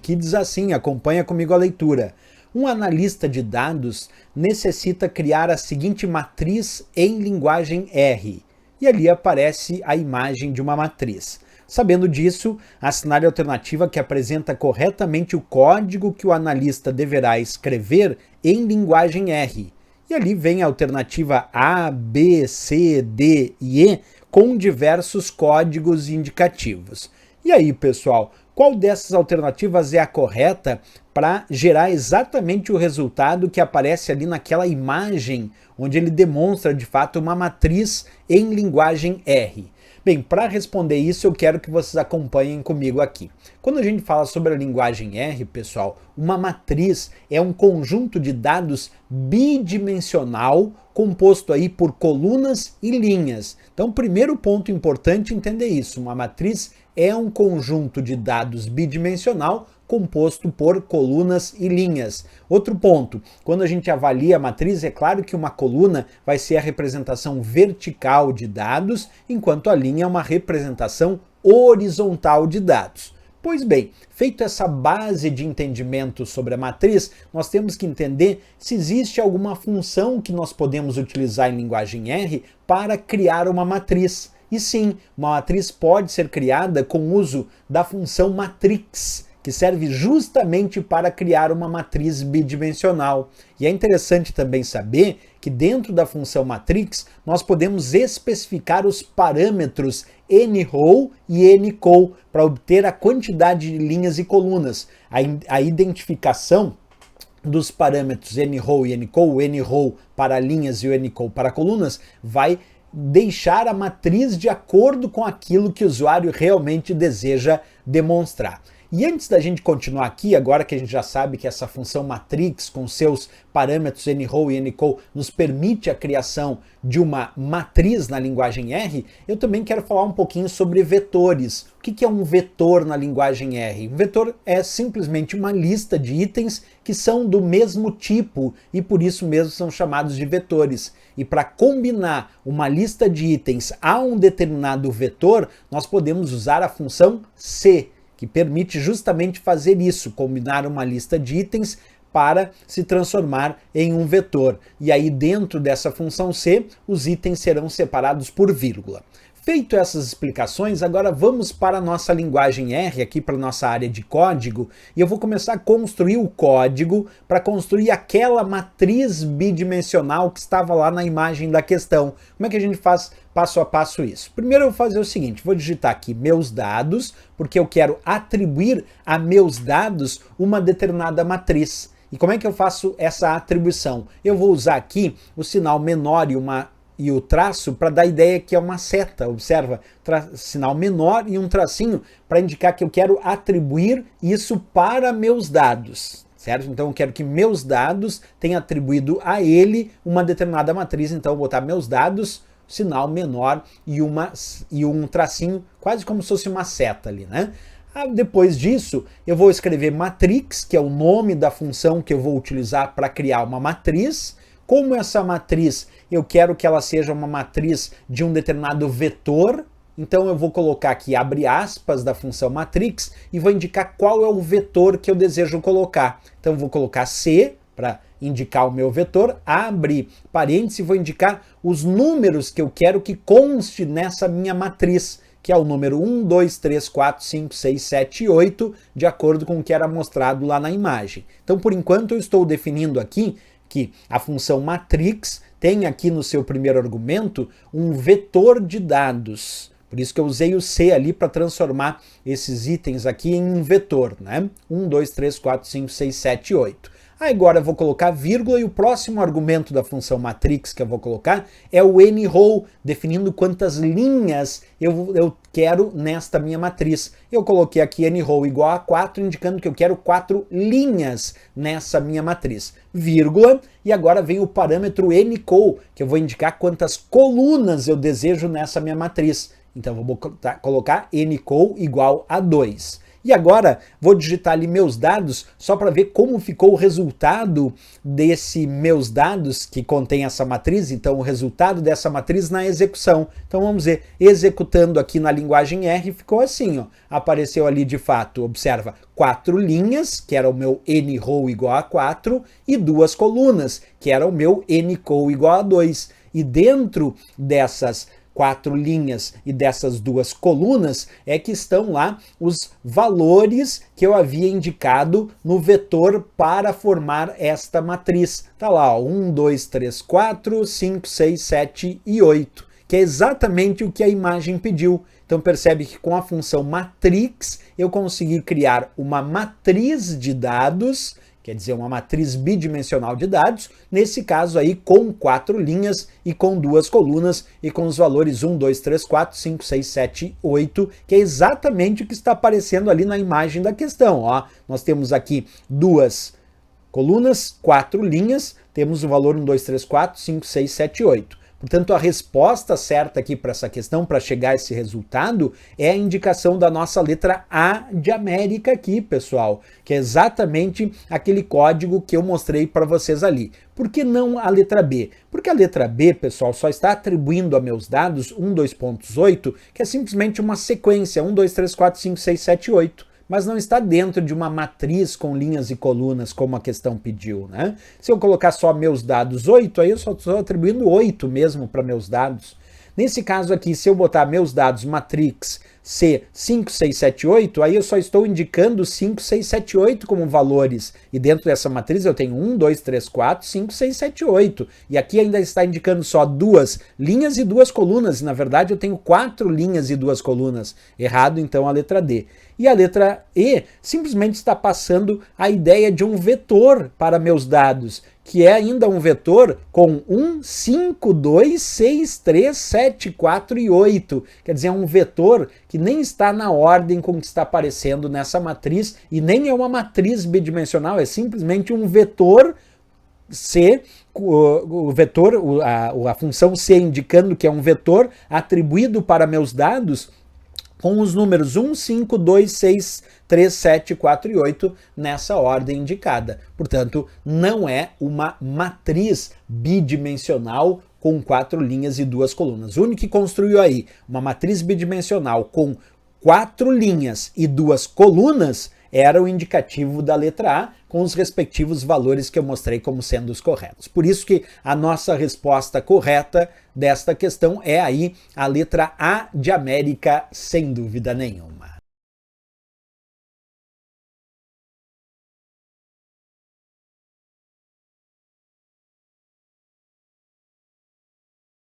que diz assim, acompanha comigo a leitura. Um analista de dados necessita criar a seguinte matriz em linguagem R. E ali aparece a imagem de uma matriz. Sabendo disso, assinale a alternativa que apresenta corretamente o código que o analista deverá escrever em linguagem R. E ali vem a alternativa A, B, C, D e E com diversos códigos indicativos. E aí, pessoal, qual dessas alternativas é a correta para gerar exatamente o resultado que aparece ali naquela imagem, onde ele demonstra de fato uma matriz em linguagem R? Bem, para responder isso, eu quero que vocês acompanhem comigo aqui. Quando a gente fala sobre a linguagem R, pessoal, uma matriz é um conjunto de dados bidimensional composto aí por colunas e linhas. Então, primeiro ponto importante é entender isso. Uma matriz é um conjunto de dados bidimensional composto por colunas e linhas. Outro ponto, quando a gente avalia a matriz, é claro que uma coluna vai ser a representação vertical de dados, enquanto a linha é uma representação horizontal de dados. Pois bem, feito essa base de entendimento sobre a matriz, nós temos que entender se existe alguma função que nós podemos utilizar em linguagem R para criar uma matriz. E sim, uma matriz pode ser criada com o uso da função matrix, que serve justamente para criar uma matriz bidimensional. E é interessante também saber que dentro da função matrix nós podemos especificar os parâmetros nrow e ncol para obter a quantidade de linhas e colunas. A identificação dos parâmetros nrow e ncol, o nrow para linhas e o ncol para colunas, vai deixar a matriz de acordo com aquilo que o usuário realmente deseja demonstrar. E antes da gente continuar aqui, agora que a gente já sabe que essa função matrix com seus parâmetros nrow e ncol nos permite a criação de uma matriz na linguagem R, eu também quero falar um pouquinho sobre vetores. O que é um vetor na linguagem R? Um vetor é simplesmente uma lista de itens que são do mesmo tipo e por isso mesmo são chamados de vetores. E para combinar uma lista de itens a um determinado vetor, nós podemos usar a função C, que permite justamente fazer isso, combinar uma lista de itens para se transformar em um vetor. E aí dentro dessa função C, os itens serão separados por vírgula. Feito essas explicações, agora vamos para a nossa linguagem R, aqui para a nossa área de código, e eu vou começar a construir o código para construir aquela matriz bidimensional que estava lá na imagem da questão. Como é que a gente faz passo a passo isso? Primeiro eu vou fazer o seguinte, vou digitar aqui meus dados, porque eu quero atribuir a meus dados uma determinada matriz. E como é que eu faço essa atribuição? Eu vou usar aqui o sinal menor e o traço para dar a ideia que é uma seta. Observa, sinal menor e um tracinho para indicar que eu quero atribuir isso para meus dados, certo? Então eu quero que meus dados tenham atribuído a ele uma determinada matriz, então eu vou botar meus dados, sinal menor e um tracinho, quase como se fosse uma seta ali, né? Depois disso, eu vou escrever matrix, que é o nome da função que eu vou utilizar para criar uma matriz. Como essa matriz, eu quero que ela seja uma matriz de um determinado vetor, então eu vou colocar aqui, abre aspas, da função matrix, e vou indicar qual é o vetor que eu desejo colocar. Então eu vou colocar C, para indicar o meu vetor, abre parênteses e vou indicar os números que eu quero que conste nessa minha matriz, que é o número 1, 2, 3, 4, 5, 6, 7 e 8, de acordo com o que era mostrado lá na imagem. Então, por enquanto, eu estou definindo aqui que a função matrix tem aqui no seu primeiro argumento um vetor de dados. Por isso que eu usei o C ali para transformar esses itens aqui em um vetor, né? 1, 2, 3, 4, 5, 6, 7 e 8. Agora eu vou colocar vírgula e o próximo argumento da função matrix que eu vou colocar é o nrow, definindo quantas linhas eu quero nesta minha matriz. Eu coloquei aqui nrow igual a 4, indicando que eu quero 4 linhas nessa minha matriz. Vírgula, e agora vem o parâmetro ncol, que eu vou indicar quantas colunas eu desejo nessa minha matriz. Então eu vou colocar ncol igual a 2. E agora vou digitar ali meus dados só para ver como ficou o resultado desse meus dados que contém essa matriz, então o resultado dessa matriz na execução. Então vamos ver, executando aqui na linguagem R ficou assim, ó. Apareceu ali de fato, observa, 4 linhas, que era o meu n-row igual a 4, e 2 colunas, que era o meu n-cow igual a 2. E dentro dessas 4 linhas e dessas 2 colunas é que estão lá os valores que eu havia indicado no vetor para formar esta matriz. Tá lá, ó, 1, 2, 3, 4, 5, 6, 7 e 8, que é exatamente o que a imagem pediu. Então percebe que com a função matrix eu consegui criar uma matriz de dados, quer dizer, uma matriz bidimensional de dados, nesse caso aí com 4 linhas e com 2 colunas e com os valores 1, 2, 3, 4, 5, 6, 7, 8, que é exatamente o que está aparecendo ali na imagem da questão. Ó, nós temos aqui 2 colunas, 4 linhas, temos o valor 1, 2, 3, 4, 5, 6, 7, 8. Portanto, a resposta certa aqui para essa questão, para chegar a esse resultado, é a indicação da nossa letra A de América aqui, pessoal, que é exatamente aquele código que eu mostrei para vocês ali. Por que não a letra B? Porque a letra B, pessoal, só está atribuindo a meus dados 1, 2.8, que é simplesmente uma sequência, 1, 2, 3, 4, 5, 6, 7, 8. Mas não está dentro de uma matriz com linhas e colunas, como a questão pediu, né? Se eu colocar só meus dados 8, aí eu só estou atribuindo 8 mesmo para meus dados. Nesse caso aqui, se eu botar meus dados matrix C 5, 6, 7, 8, aí eu só estou indicando 5, 6, 7, 8 como valores. E dentro dessa matriz eu tenho 1, 2, 3, 4, 5, 6, 7, 8. E aqui ainda está indicando só 2 linhas e 2 colunas. Na verdade eu tenho 4 linhas e 2 colunas. Errado então a letra D. E a letra E simplesmente está passando a ideia de um vetor para meus dados, que é ainda um vetor com 1, 5, 2, 6, 3, 7, 4 e 8. Quer dizer, é um vetor que nem está na ordem com que está aparecendo nessa matriz e nem é uma matriz bidimensional, é simplesmente um vetor C, o vetor, a função C indicando que é um vetor atribuído para meus dados com os números 1, 5, 2, 6, 3, 7, 4 e 8 nessa ordem indicada. Portanto, não é uma matriz bidimensional com 4 linhas e 2 colunas. O único que construiu aí uma matriz bidimensional com 4 linhas e 2 colunas era o indicativo da letra A, com os respectivos valores que eu mostrei como sendo os corretos. Por isso que a nossa resposta correta desta questão é aí a letra A de América, sem dúvida nenhuma.